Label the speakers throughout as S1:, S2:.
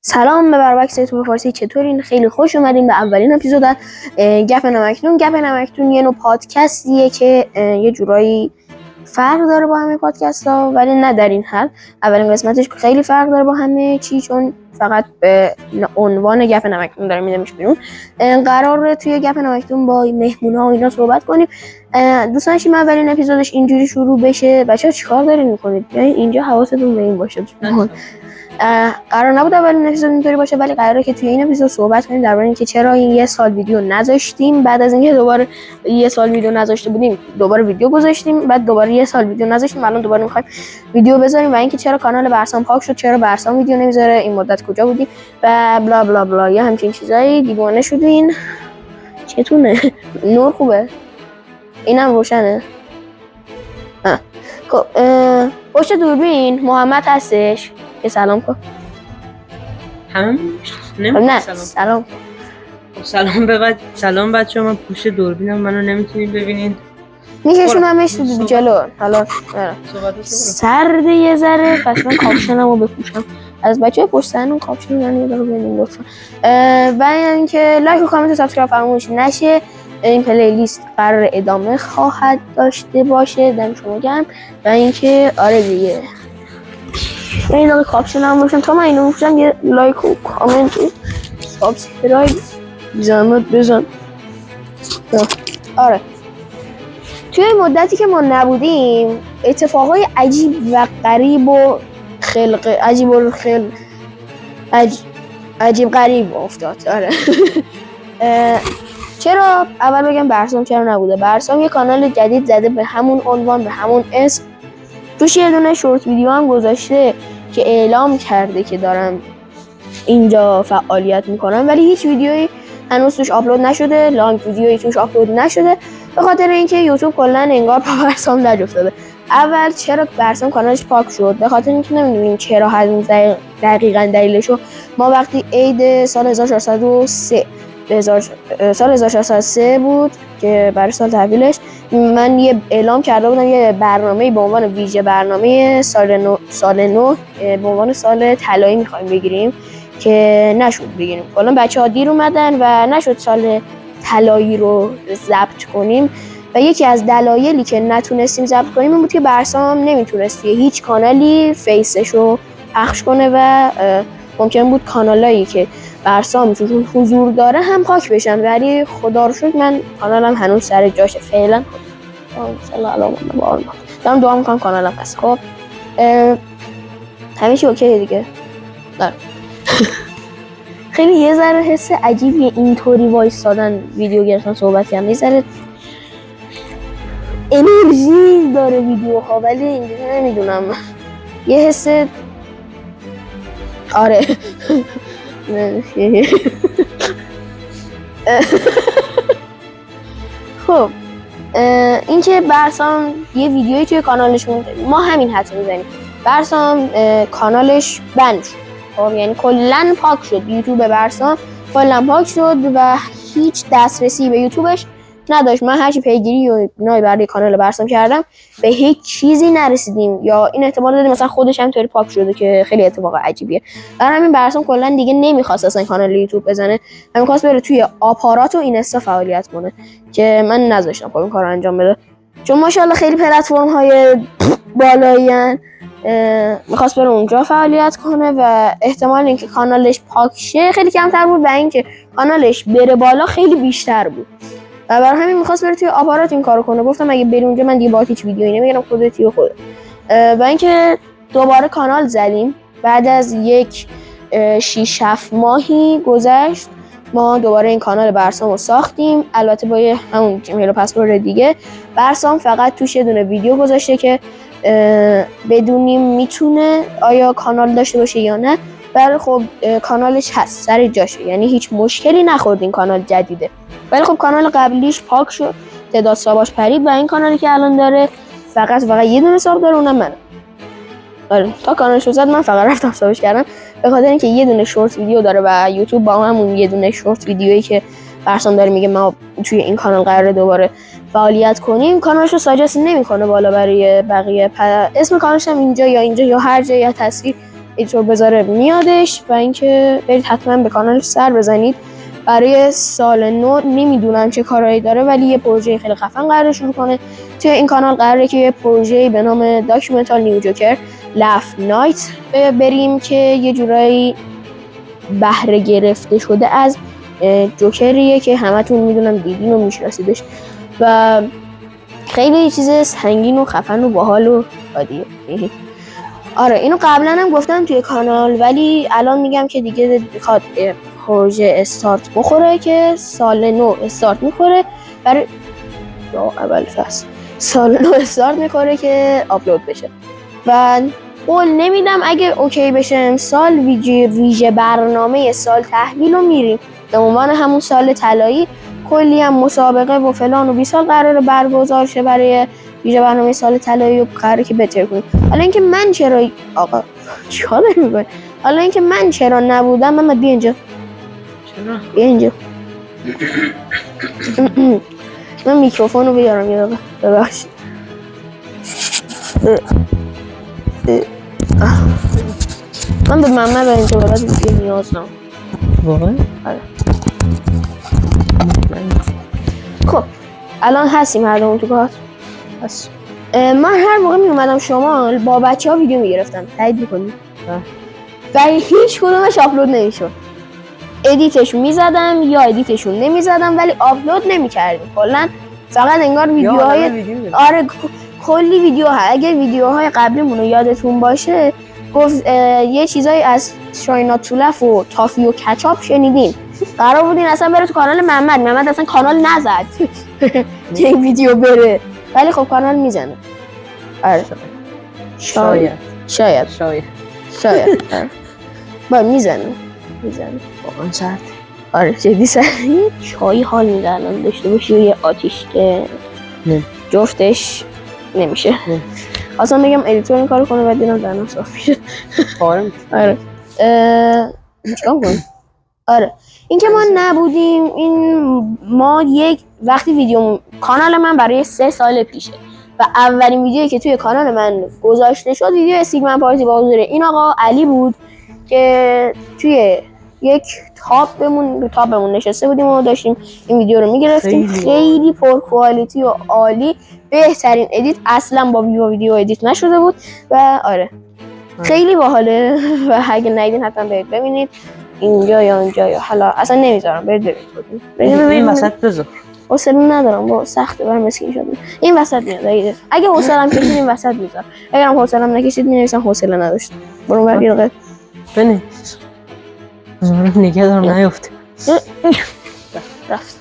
S1: سلام به بربکس یوتیوب فارسی، چطورین؟ خیلی خوش اومدین به اولین اپیزود از گپ نمکتون. گپ نمکتون یه نوع پادکستیه که یه جورایی فرق داره با همه پادکست ها، ولی نه در این حد. اولین قسمتش خیلی فرق داره با همه چی، چون فقط به عنوان گپ نمکتون داره میدمش بیرون. قراره توی گپ نمکتون با مهمونا و اینا صحبت کنیم. دوست داشتیم اولین اپیزودش اینجوری شروع بشه. بچه‌ها چیکار دارین میکنید؟ یعنی اینجا حواستون به این باشه. قرار نبود اولین اپیزود اینطوری باشه، ولی قراره که توی این اپیزود صحبت کنیم درباره اینکه چرا این یه سال ویدیو نذاشتیم. بعد از اینکه دوباره یه سال ویدیو نذاشته بودیم، دوباره ویدیو گذاشتیم، بعد دوباره یه سال ویدیو نذاشتیم، الان دوباره می‌خوایم ویدیو بذاریم و اینکه چرا کانال برسام پاک شد، چرا برسام ویدیو نمیذاره، این مدت کجا بودیم و بلا بلا بلا یا همچین چیزایی. دیوانه شدین. چتونه؟ نور خوبه؟ اینم روشنه. خب پشت دوربین محمد هستش. سلام کن.
S2: نه
S1: سلام.
S2: سلام بچه‌ها، من پشت دوربینم، منو نمیتونید ببینید.
S1: میکشونمش تو جلو. حالا سرده یه ذره، پس من کاپشنمو بپوشم. از بچه‌های پشت صحنه کاپشن من یه دقیقه ببینیم لطفا. و اینکه لایک و کامنت و سابسکرایب فراموش نشه. این پلیلیست قرار ادامه خواهد داشته باشه. دم شما گرم. و اینکه آره دیگه این دقیقه کاپشن هم باشم. تا من اینو بپوشم یه لایک و کامنت و سابسکرایب زحمت بزن. آره توی مدتی که ما نبودیم اتفاقای عجیب و غریب و عجیب غریب افتاد. آره چرا؟ اول بگم برسام چرا نبوده. برسام یه کانال جدید زده به همون عنوان، به همون اسم. توش یه دونه شورت ویدیو هم گذاشته که اعلام کرده که دارم اینجا فعالیت میکنم، ولی هیچ ویدیویی هنوز توش آپلود نشده، لانگ ویدیویی توش آپلود نشده، به خاطر اینکه یوتیوب کلا انگار پا برسام نیفتاده. اول چرا برسام کانالش پاک شد؟ به خاطر اینکه نمیدونیم چرا هنوز دقیقاً دلیلشو. ما وقتی عید سال 1403 بود که برای سال تحویلش، من یه اعلام کرده بودم یه برنامه به عنوان ویژه برنامه سال نو به عنوان سال طلایی می‌خوایم بگیریم که نشد بگیریم. کلا بچه‌ها دیر اومدن و نشد سال طلایی رو ضبط کنیم و یکی از دلایلی که نتونستیم ضبط کنیم این بود که برسام نمیتونست هیچ کانالی فیسش رو پخش کنه و ممکن بود کانالایی که برسام توشون حضور داره هم پاک بشن، ولی خدا رو شکر من کانالم هنوز سر جاشه فعلا. دارم دعا میکنم کانالم هست. خب همه چی اوکیه دیگه. دارم خیلی یه ذره حس عجیبیه اینطوری وایستادن ویدیو گرفتن صحبت کردن. یه ذره انرژی داره ویدیوها، ولی اینجوری نمیدونم یه حس آره خب این که برسام یه ویدیویی توی کانالش مونده، ما همین حدس میزنیم برسام کانالش بند شد. خب یعنی کلن پاک شد. یوتیوب برسام کلن پاک شد و هیچ دسترسی به یوتیوبش نداشت. من هرچی پیگیری و نای برای کانال برسام کردم به هیچ چیزی نرسیدیم، یا این احتمال دادیم مثلا خودش هم طوری پاک شده که خیلی اتفاق عجیبیه. برای همین برسام کلا دیگه نمیخواست اصلا کانال یوتیوب بزنه، همین خواست بره توی آپارات و اینستا فعالیت کنه که من نذاشتم خب این کارو انجام بده، چون ماشاءالله خیلی پلتفرم های بالایی ان. میخواست بره اونجا فعالیت کنه و احتمال اینکه کانالش پاک شه خیلی کمتر بود و اینکه کانالش بره بالا خیلی بیشتر بود و برای همین میخواست بره توی آپارات این کارو کنه. گفتم اگه بری اونجا من دیگه باهات هیچ ویدیویی نمیگیرم، خودت و خودت. و اینکه دوباره کانال زدیم بعد از یک 6-7 ماهی گذشت. ما دوباره این کانال برسام رو ساختیم، البته با همون جیمیل و پسورد دیگه. برسام فقط توش یه دونه ویدیو گذاشته که بدونیم میتونه آیا کانال داشته باشه یا نه، ولی خب کانالش هست سر جاشه، یعنی هیچ مشکلی نخورد این کانال جدیده. ولی خب کانال قبلیش پاک شد، تعداد ساباش پرید و این کانالی که الان داره فقط یه دونه ساب داره، اونم منم. آره تا کانالش رو زد من فقط رفتم سابش کردم، به خاطر اینکه یه دونه شورت ویدیو داره و یوتیوب با همون یه دونه شورت ویدیویی که برسام داره میگه ما توی این کانال قراره دوباره فعالیت کنیم، کانالش رو ساجست نمیکنه بالا برای بقیه. اسم کانالش هم اینجا یا هر جا یا تصویر ادیتور بذاره میادش. و اینکه برید حتما به کانالش سر بزنید. برای سال نو نمیدونم چه کارهایی داره ولی یه پروژه خیلی خفن قراره شروع کنه. توی این کانال قراره که یه پروژه به نام داکیومنتال نیو جوکر لف نایت بریم که یه جورایی بهره گرفته شده از جوکریه که همتون میدونم دیدین و میشناسیدش و خیلی چیز سنگین و خفن و باحال و عادیه. آره اینو قبلا هم گفتم توی کانال ولی الان میگم که دیگه میخواد پروژه استارت بخوره که سال نو استارت میخوره برای اول فصل سال نو استارت میخوره که آپلود بشه و قول نمیدم اگه اوکی بشه امسال ویژه برنامه سال تحویل رو میریم به عنوان همون سال طلایی. کلی هم مسابقه و فلان و بیسال قراره برگزار شه برای ویژه برنامه سال طلایی و قراره که بهتر کنیم. حالا اینکه من چرا آقا چیکار داری می‌کنی؟ حالا اینکه من چرا نبودم محمد بیا اینجا.
S2: چرا؟
S1: بیا اینجا. من میکروفون رو بیارم یه دقیقه ببخشید. من به محمد اینجا برات دیگه نیاز ندارم.
S2: واقعا؟
S1: آره. خب الان هستیم هر دومون تو کار هست. من هر موقع می اومدم شمال با بچه ها ویدیو میگرفتم. تایید میکنی؟ ولی هیچ کدومش آپلود نمیشد. ادیتش میزدم یا ادیتشون نمیزدم ولی آپلود نمیکردیم. کلا فقط انگار ویدیوهای آره کلی ویدیو ها. اگه ویدیوهای قبلیمون رو یادتون باشه گفت یه چیزایی از شاینا تولف و تافی و کچاپ شنیدین. قرار بود این اصلا بره تو کانال محمد اصلا کانال نزد که این ویدیو بره ولی خب کانال میزنه. آره شاید با میزنه
S2: واقعا سرد.
S1: آره جدی سردی. چای حال میده الان داشته باشی و یه آتیش که
S2: نه
S1: جفتش نمیشه. اصلا بگم ادیتور این کارو کنه و دیدم درنم صاف میشه.
S2: آره
S1: چیکار کنیم؟ آره این که ما نبودیم این ما یک وقتی ویدیو کانال من برای 3 سال پیشه و اولین ویدیویی که توی کانال من گذاشته شد ویدیو سیگما پارتی با حضور این آقا علی بود که توی یک تاپمون نشسته بودیم و داشتیم این ویدیو رو میگرفتیم. خیلی پر کوالیتی و عالی بهترین ادیت اصلا با ویدیو ادیت نشده بود و آره خیلی باحاله و اگه ندیدین حتما برید ببینید اینجا یا اونجا یا حالا اصلا نمیذارم برید ببینید.
S2: این وسط بذار
S1: حوصله ندارم با سخته برام مسکین شد. این وسط میاد اگه حوصله‌ام کشید این وسط میذارم اگرم حوصله‌ام نکشید مینویسم حوصله نداشت. برام بر یه دقیقه
S2: بنویس نگه دارم نیفته
S1: رفت.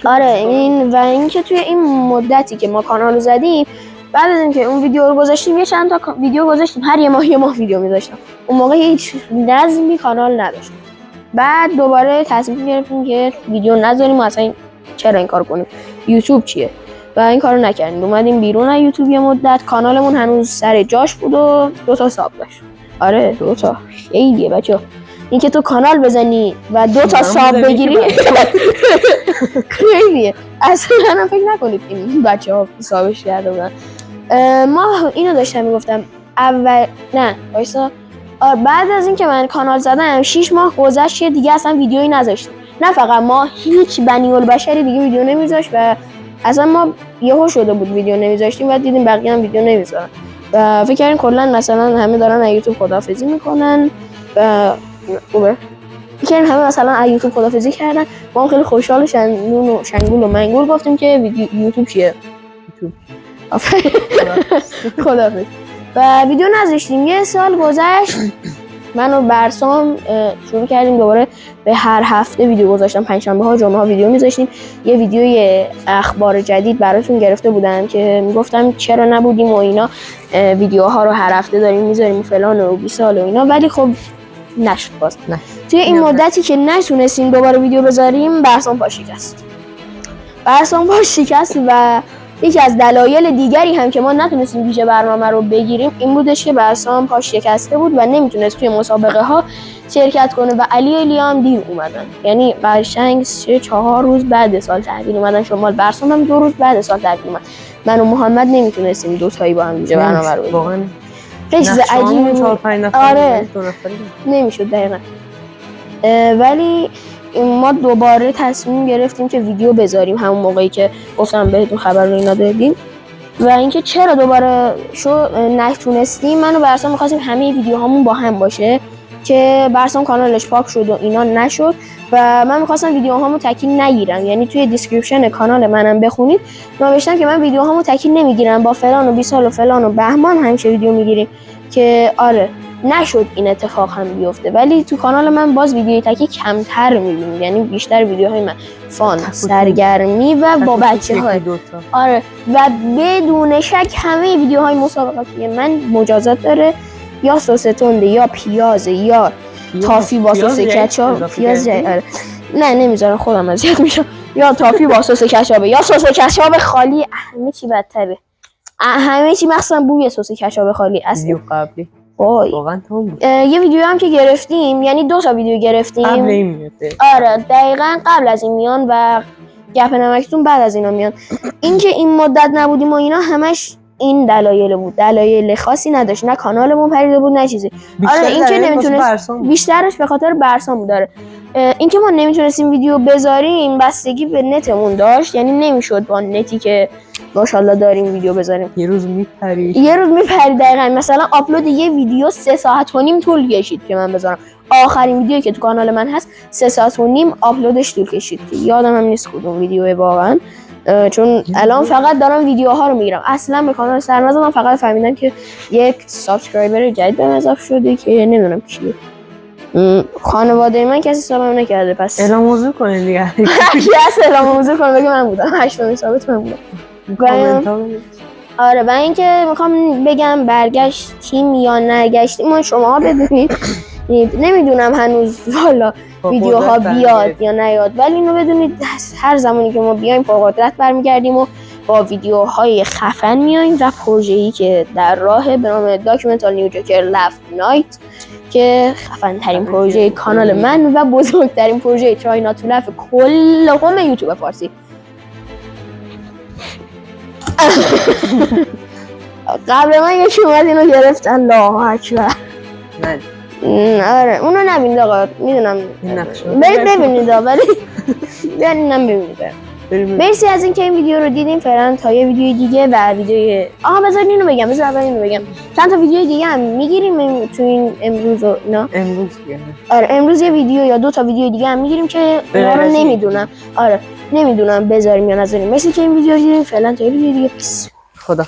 S1: آره این و اینکه توی این مدتی که ما کانال رو زدیم بعد از اینکه اون ویدیو رو گذاشتیم یه چند تا ویدیو گذاشتیم هر یه ماه ویدیو میذاشتم. اون موقع هیچ نظمی کانال نداشتم. بعد دوباره تصمیم گرفتیم که ویدیو نذاریم و اصلا چرا این کار کنیم یوتیوب چیه و این کارو نکردیم. اومدیم بیرون از یوتیوب یه مدت. کانالمون هنوز سر جاش بود و 2 تا ساب داشت. آره 2 تا خیلیه بچه‌ها. این که تو کانال بزنی و 2 تا ساب بگیری خیلیه. اصلا فکر نکنید این بچه‌ها سابش کرده بودن. ما اینو داشتم میگفتم بعد از اینکه من کانال زدم 6 ماه گذشت دیگه اصلا ویدیویی نذاشتم. نه فقط ما هیچ بنی البشری دیگه ویدیو نمیذاشت و اصلا ما یهو شده بود ویدیو نمیذاشتیم و دیدیم بقیه هم ویدیو نمیذارن و فکر کردیم کلا مثلا همه دارن از یوتیوب خداحافظی میکنن و فکر کردیم همه مثلا از یوتیوب خداحافظی کردن. ما هم خیلی خوشحال شنگول و منگول گفتیم که یوتیوب چیه خداحافظ و ویدیو نذاشتیم. یه سال گذشت من و برسام شروع کردیم دوباره به هر هفته ویدیو گذاشتم. پنجشنبه ها جمعه ها ویدیو میذاشتیم. یه ویدیوی اخبار جدید براتون گرفته بودم که میگفتم چرا نبودیم و اینا ویدیوها رو هر هفته داریم میذاریم فلان و 20 سال و اینا ولی خب نشد باز. توی این مدتی که نتونستیم دوباره ویدیو بذاریم برسام پا شکست و یکی از دلایل دیگری هم که ما نتونستیم ویژه برنامه رو بگیریم این بودش که برسام پاش شکسته بود و نمیتونست توی مسابقه ها شرکت کنه و علی و لیام دیر اومدن. یعنی قشنگ 4 روز بعد سال تحویل اومدن شمال. برسام هم 2 روز بعد سال تحویل اومد. من و محمد نمیتونستیم 2 تایی با هم ویژه برنامه رو بگیریم. خیلی چیز عجیبی بود.
S2: 4-5 نفر
S1: آره.
S2: 2 نفری
S1: نمیشد دقیقا. ولی ما دوباره تصمیم گرفتیم که ویدیو بذاریم همون موقعی که گفتم بهتون خبر رو اینا دادیم. و اینکه چرا دوباره نتونستیم، من و برسام می‌خواستیم همه ویدیوهامون با هم باشه که برسام کانالش پاک شد و اینا نشد و من می‌خواستم ویدیوهامو تکیل نگیرم. یعنی توی دیسکریپشن کانال منم بخونید نوشتم که من ویدیوهامو تکیل نمیگیرم، با فلان و بیسال و فلان و بهمان همیشه ویدیو میگیریم که آره نشد این اتفاق هم بیفته. ولی تو کانال من باز ویدیوی تکی کمتر می‌بینید، یعنی بیشتر ویدیوهای من فان، سرگرمی و با بچه‌های. آره و بدون شک همه ویدیوهای مسابقاتی من مجازات داره، یا سس تنده یا پیاز یا تافی با سس کچاپ. پیاز آره نه نمیذارم خودم اذیت میشم. یا تافی با سس کچاپ یا سس کچاپ خالی. همه چی بدتره، همه چی مخصوصا بوی سس کچاپ خالی.
S2: ویدیو قبلی
S1: واقعا
S2: تمام.
S1: یه ویدیو هم که گرفتیم، یعنی 2 تا ویدیو گرفتیم
S2: قبل این میاد.
S1: آره دقیقاً قبل از این میان و گپ نمکتون بعد از اینا میان. اینکه این مدت نبودیم و اینا همش این دلایل بود، دلایل خاصی نداشت، نه کانالمون پریده بود نه چیزی. آره این که نمیتونست، بیشترش به خاطر برسام داره. این که ما نمیتونستیم ویدیو بذاریم بستگی به نتمون داشت، یعنی نمیشد با نتی که ماشاءالله داریم ویدیو بذاریم.
S2: یه روز میپری
S1: دقیقاً. مثلا آپلود یه ویدیو 3 ساعت و نیم طول کشید که من بذارم. آخرین ویدیویی که تو کانال من هست 3 ساعت و نیم آپلودش طول کشید که یادم هم نیست کدوم ویدیوه واقعا، چون الان فقط دارم ویدیوها رو میگیرم. اصلا به کانال سر نزدم، فقط فهمیدم که یک سابسکرایبر جدید بهم اضافه شده که نمیدونم کیه. خانواده من کسی سابم نکرده، پس
S2: اعلام موضوع کنین دیگه.
S1: کی هست اعلام موضوع کنه بگه من بودم. 8 ثابت من بودم. آره و اینکه میخوام بگم برگشتیم یا نگشتیم ما شماها بدونید. نمیدونم هنوز والا ویدیوها بیاد یا نیاد، ولی اینو بدونید هر زمانی که ما بیایم پرقدرت برمیگردیم و با ویدیوهای خفن میایم و پروژه‌ای که در راه به نام داکیومنتال نیو جوکر لفت نایت که خفن ترین پروژه کانال من و بزرگترین پروژه ترای نات تو لف کل یوتیوب فارسی. قبل من یکی اومد اینو گرفت. الله اکبر. آره اونو نبینید آقا، میدونم برید ببینید ولی بیان اینم ببینید. مرسی از اینکه این ویدیو رو دیدیم. فعلا تا یه ویدیو دیگه و ویدیو بذارید اینو بگم، بذار اول اینو بگم. چند تا ویدیو دیگه هم میگیریم تو این امروز و اینا. آره امروز یه ویدیو یا 2 تا ویدیو دیگه هم میگیریم که اونا رو نمیدونم. آره نمیدونم بذاریم یا نذاریم. مرسی که این ویدیو دیدیم. فعلا تا یه ویدیو دیگه. خدا